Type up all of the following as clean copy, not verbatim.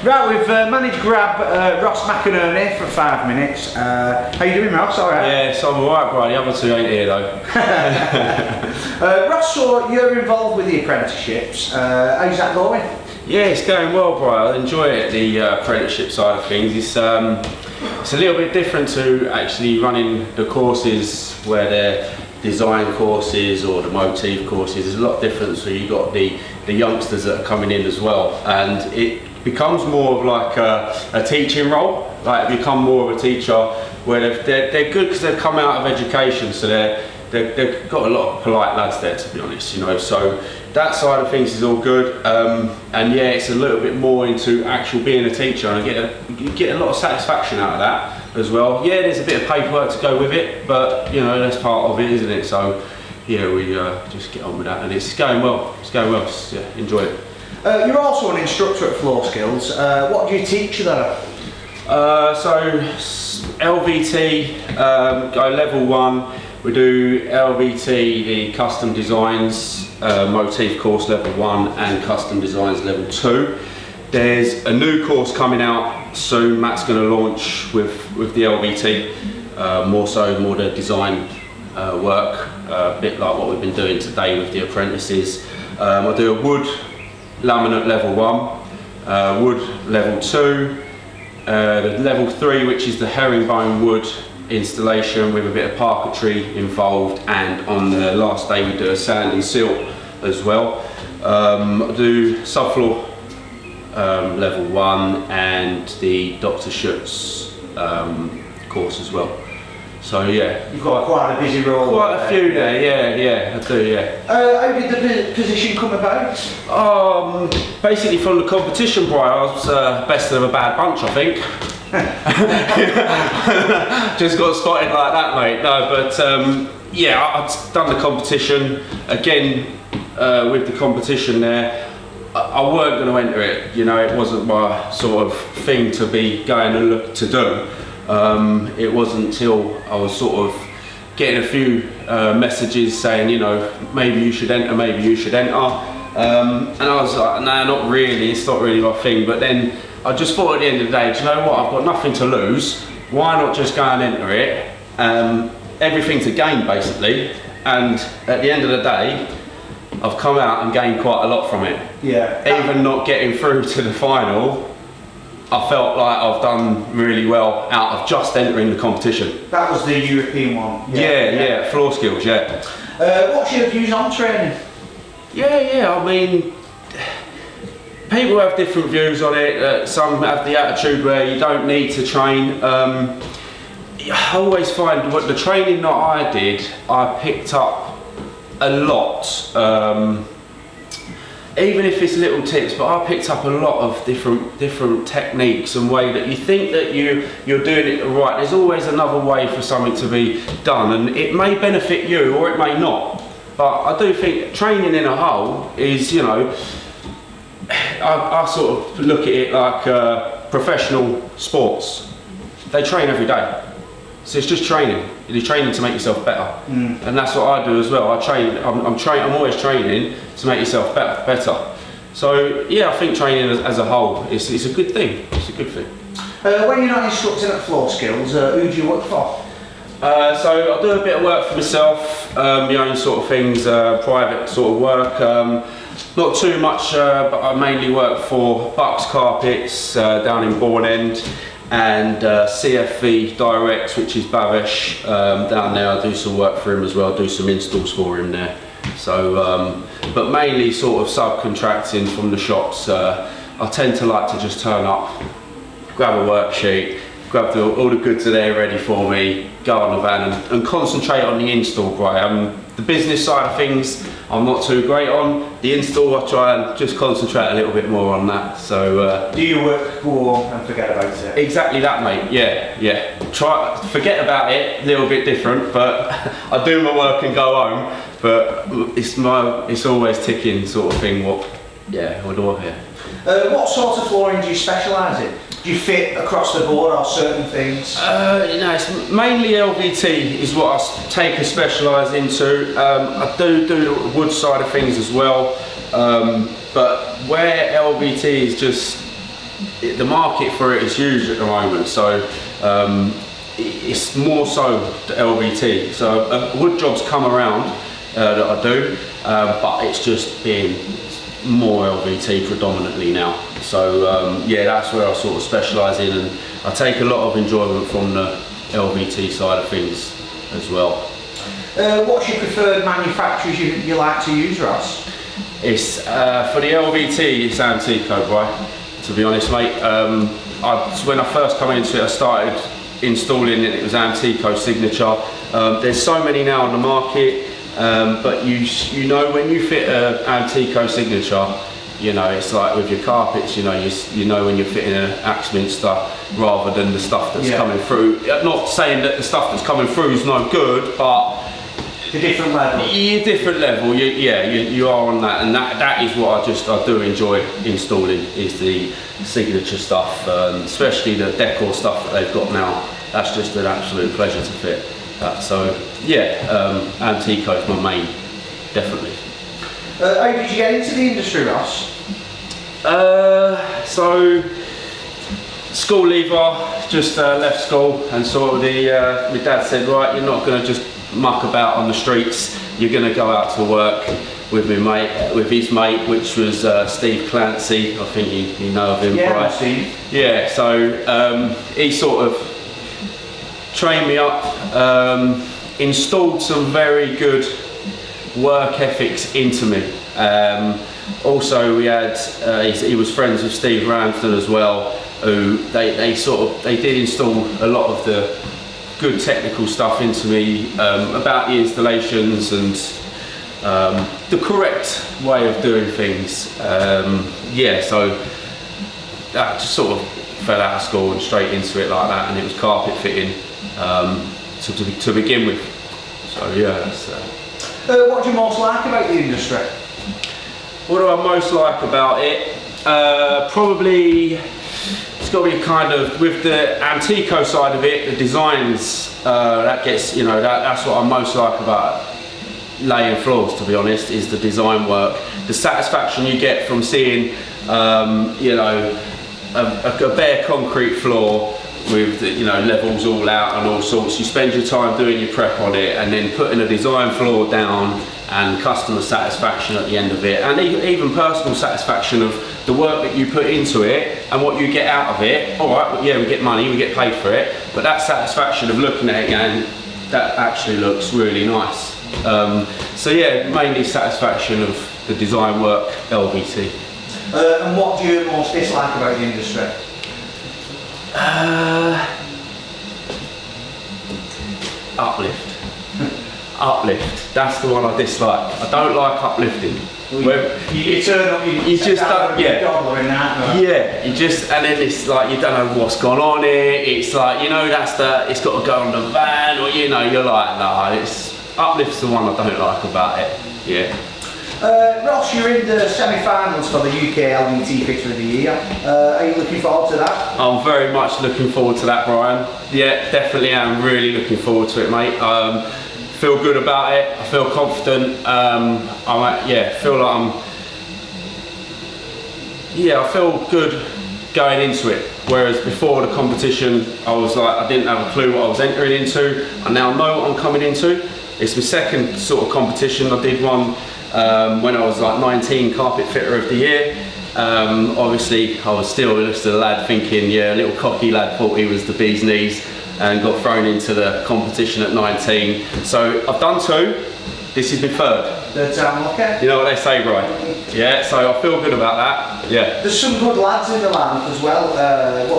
Right, we've managed to grab Ross Mcinerney for 5 minutes. How you doing, Ross? All right? Yeah, so I'm alright, Brian. The other two ain't here though. Ross, so you're involved with the apprenticeships. How's that going? Yeah, it's going well, Brian. I enjoy it, the apprenticeship side of things. It's a little bit different to actually running the courses where they're design courses or the motif courses. There's a lot different, so you've got the youngsters that are coming in as well, and it becomes more of like a teaching role. Like, become more of a teacher where they're good because they've come out of education, so they've got a lot of polite lads there, to be honest, you know. So that side of things is all good, and yeah, it's a little bit more into actual being a teacher, and you get a lot of satisfaction out of that as well. Yeah, there's a bit of paperwork to go with it, but you know, that's part of it, isn't it? So yeah, we just get on with that, and it's going well. It's going well. Yeah, enjoy it. You're also an instructor at Floorskills. What do you teach there? So LVT, go level 1. We do LVT, the custom designs motif course level 1, and custom designs level 2. There's a new course coming out soon. Matt's going to launch with the LVT, more the design work, a bit like what we've been doing today with the apprentices. I do a wood laminate level 1, wood level 2, the level 3, which is the herringbone wood installation with a bit of parquetry involved, and on the last day we do a sand and silt as well. I do subfloor level 1 and the Dr. Schutz course as well. So yeah, you've got quite a busy role. Quite a few there, yeah, I do, yeah. How did the position come about? Basically from the competition, Brian, I was best of a bad bunch, I think. Just got spotted like that, mate. No, but yeah, I've done the competition again. With the competition there, I weren't going to enter it. You know, it wasn't my sort of thing to be going and look to do. It wasn't until I was sort of getting a few messages saying, you know, maybe you should enter, maybe you should enter, and I was like, nah, not really. It's not really my thing. But then I just thought at the end of the day, do you know what? I've got nothing to lose. Why not just go and enter it? Everything to gain, basically. And at the end of the day, I've come out and gained quite a lot from it. Yeah. Even not getting through to the final, I felt like I've done really well out of just entering the competition. That was the European one? Yeah, Floorskills, yeah. What's your views on training? Yeah, I mean, people have different views on it. Some have the attitude where you don't need to train. I always find what the training that I did, I picked up a lot. Even if it's little tips, but I picked up a lot of different techniques and way that you think that you're doing it right. There's always another way for something to be done, and it may benefit you or it may not. But I do think training in a whole is, you know, I sort of look at it like professional sports. They train every day. So it's just training. You're training to make yourself better, and that's what I do as well. I train. I'm always training to make yourself better. So yeah, I think training as a whole is a good thing. It's a good thing. When you're not instructing at Floorskills, who do you work for? So I do a bit of work for myself, my own sort of things, private sort of work. Not too much, but I mainly work for Bucks Carpets down in Bourne End, and CFV Direct, which is Bavish, down there. I do some work for him as well, do some installs for him there. So, but mainly sort of subcontracting from the shops. I tend to like to just turn up, grab a worksheet, grab all the goods are there ready for me, go on the van and concentrate on the install, right? The business side of things I'm not too great on. The install I try and just concentrate a little bit more on that. So do you work, go on and forget about it? Exactly that, mate. Yeah. Forget about it, a little bit different, but I do my work and go home. But it's always ticking sort of thing. What do I hear? What sort of flooring do you specialise in? Do you fit across the board or certain things? It's mainly LVT is what I take and specialise into. I do the wood side of things as well, but where LVT is just the market for it is huge at the moment. So it's more so the LVT. So wood jobs come around that I do, but it's just being more LVT predominantly now. So yeah, that's where I sort of specialise in, and I take a lot of enjoyment from the LVT side of things as well. What's your preferred manufacturers you like to use, Ross? It's for the LVT, it's Antico, right? To be honest, mate. When I first come into it, I started installing it. It was Antico Signature. There's so many now on the market, but you know when you fit an Antico Signature, you know it's like with your carpets. You know when you're fitting an Axminster rather than the stuff that's coming through. Not saying that the stuff that's coming through is no good, but a different level. Yeah, different level. You are on that, and that is what I do enjoy installing, is the signature stuff, especially the decor stuff that they've got now. That's just an absolute pleasure to fit. So yeah, Antico is my main, definitely. How did you get into the industry, Ross? So school leaver, just left school, and sort of my dad said, right, you're not going to just muck about on the streets, you're going to go out to work with his mate, which was Steve Clancy. I think you know of him, right? Steve. Yeah, so he sort of trained me up, installed some very good work ethics into me. Also, we had he was friends with Steve Ramsden as well, who they did install a lot of the good technical stuff into me about the installations and the correct way of doing things. Yeah, so that just sort of fell out of school and straight into it like that, and it was carpet fitting to begin with. So yeah, that's, what do you most like about the industry? what do I most like about it? Probably it's got to be kind of, with the Antico side of it, the designs, that gets, you know, that's what I most like about laying floors, to be honest, is the design work. The satisfaction you get from seeing, you know, a bare concrete floor with the, you know, levels all out and all sorts. You spend your time doing your prep on it, and then putting a design floor down, and customer satisfaction at the end of it, and even personal satisfaction of the work that you put into it and what you get out of it. All right, well, yeah, we get money, we get paid for it, but that satisfaction of looking at it and that actually looks really nice. So yeah, mainly satisfaction of the design work, LVT. And what do you most dislike about the industry? Uplift. Uplift. That's the one I dislike. I don't like uplifting. You turn up, you just don't, yeah. That, You just, and then it's like you don't know what's gone on here. It's like, you know, it's got to go on the van, or you know, you're like, nah, uplift's the one I don't like about it. Yeah. Ross, you're in the semi-finals for the UK LVT Fitter of the Year. Are you looking forward to that? I'm very much looking forward to that, Brian. Yeah, definitely am really looking forward to it, mate. Feel good about it. I feel confident. I feel good going into it. Whereas before the competition, I was like, I didn't have a clue what I was entering into. I now know what I'm coming into. It's my second sort of competition. I did one when I was like 19, Carpet Fitter of the Year. Obviously, I was still just a lad thinking, yeah, a little cocky lad, thought he was the bee's knees, and got thrown into the competition at 19. So I've done two. This is my third. Third time lucky. You know what they say, right? Yeah, so I feel good about that. Yeah. There's some good lads in the lineup as well.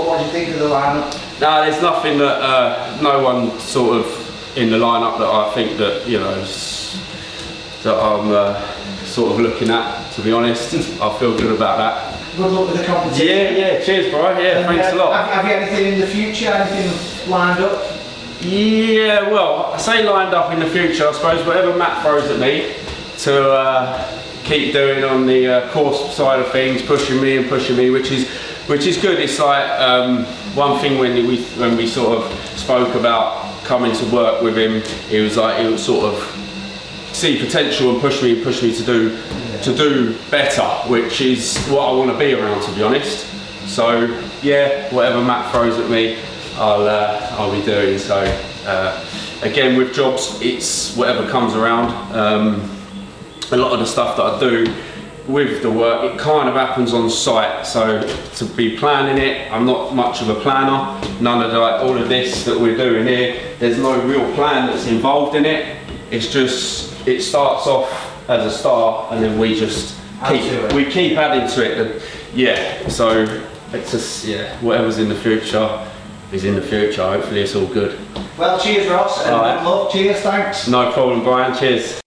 What do you think of the lineup? No, there's nothing that no one sort of in the lineup that I think that, you know, that I'm sort of looking at, to be honest. I feel good about that. Good luck with the competition. Yeah, cheers, Brian. Yeah, thanks a lot. Have you anything in the future? Anything lined up? Yeah, well, I say lined up in the future. I suppose whatever Matt throws at me to keep doing on the course side of things, pushing me, which is good. It's like one thing when we sort of spoke about coming to work with him, he was like, he would sort of see potential and push me to do better, which is what I want to be around, to be honest. So yeah, whatever Matt throws at me, I'll be doing. So again, with jobs, it's whatever comes around. A lot of the stuff that I do with the work, it kind of happens on site. So to be planning it, I'm not much of a planner. None of all of this that we're doing here, there's no real plan that's involved in it. It's just, it starts off as a start, and then we just keep adding to it. And yeah, so it's just, yeah, whatever's in the future is in the future. Hopefully it's all good. Well, cheers, Ross, and good luck. Cheers, thanks. No problem, Brian. Cheers.